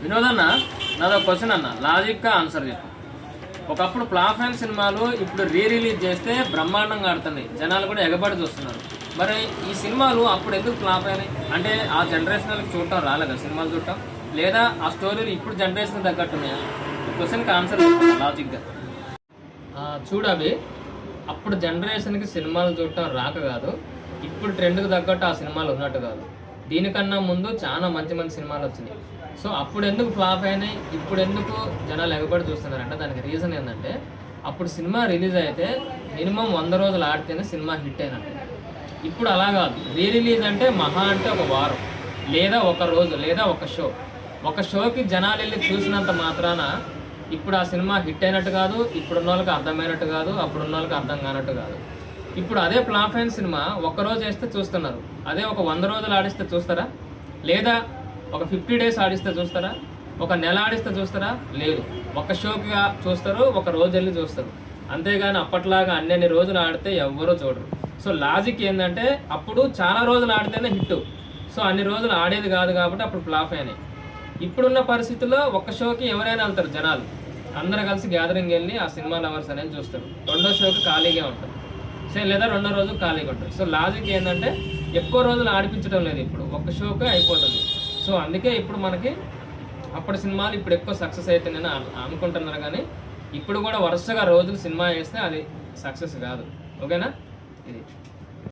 వినోదన్న, నాదో క్వశ్చన్ అన్న, లాజిక్గా ఆన్సర్ చెప్పు. ఒకప్పుడు ఫ్లాప్ అయిన సినిమాలు ఇప్పుడు రిలీజ్ చేస్తే బ్రహ్మాండంగా ఆడుతున్నాయి, జనాలు కూడా ఎగబడి చూస్తున్నారు. మరి ఈ సినిమాలు అప్పుడు ఎందుకు ఫ్లాప్ అయినాయి? అంటే ఆ జనరేషన్కి చూడటం రాలేదా సినిమాలు చూడటం, లేదా ఆ స్టోరీలు ఇప్పుడు జనరేషన్ తగ్గట్టున్నాయా? ఈ క్వశ్చన్కి ఆన్సర్ లాజిక్గా చూడవి. అప్పుడు జనరేషన్కి సినిమాలు చూడటం రాక కాదు, ఇప్పుడు ట్రెండ్కి తగ్గట్టు ఆ సినిమాలు ఉన్నట్టు కాదు. దీనికన్నా ముందు చాలా మంచి మంచి సినిమాలు వచ్చినాయి. సో అప్పుడు ఎందుకు ఫ్లాప్ అయినాయి, ఇప్పుడు ఎందుకు జనాలు ఎగబడి చూస్తున్నారంటే దానికి రీజన్ ఏంటంటే, అప్పుడు సినిమా రిలీజ్ అయితే మినిమం 100 రోజులు ఆడితేనే సినిమా హిట్ అయినట్టు. ఇప్పుడు అలా కాదు, రిలీజ్ అంటే మహా అంటే ఒక వారం, లేదా ఒక రోజు, లేదా ఒక షోకి జనాలు వెళ్ళి చూసినంత మాత్రాన ఇప్పుడు ఆ సినిమా హిట్ అయినట్టు కాదు, ఇప్పుడున్న వాళ్ళకి అర్థమైనట్టు కాదు, అప్పుడున్న వాళ్ళకి అర్థం కానట్టు కాదు. ఇప్పుడు అదే ఫ్లాప్ అయిన సినిమా ఒక్కరోజు వేస్తే చూస్తున్నారు, అదే ఒక 100 రోజులు ఆడిస్తే చూస్తారా? లేదా ఒక 50 డేస్ ఆడిస్తే చూస్తారా? ఒక నెల ఆడిస్తే చూస్తారా? లేదు, ఒక షోకి చూస్తారు, ఒక రోజు వెళ్ళి చూస్తారు. అంతేగాని అప్పట్లాగా అన్ని రోజులు ఆడితే ఎవ్వరూ చూడరు. సో లాజిక్ ఏంటంటే, అప్పుడు చాలా రోజులు ఆడితేనే హిట్, సో అన్ని రోజులు ఆడేది కాదు కాబట్టి అప్పుడు ఫ్లాప్ అయినాయి. ఇప్పుడున్న పరిస్థితుల్లో ఒక్క షోకి ఎవరైనా వెళ్తారు జనాలు, అందరూ కలిసి గ్యాదరింగ్ వెళ్ళి ఆ సినిమా లవర్స్ అనేది చూస్తారు. రెండో షోకి ఖాళీగా ఉంటారు, సో లేదా రెండో రోజు ఖాళీగా ఉంటారు. సో లాజిక్ ఏంటంటే, ఎక్కువ రోజులు ఆడిపించడం లేదు, ఇప్పుడు ఒక్క షోకే అయిపోతుంది. సో అందుకే ఇప్పుడు మనకి అప్పటి సినిమాలు ఇప్పుడు ఎక్కువ సక్సెస్ అవుతుందని అనుకుంటున్నారు, కానీ ఇప్పుడు కూడా వరుసగా రోజులు సినిమా వేస్తే అది సక్సెస్ కాదు. ఓకేనా? ఇది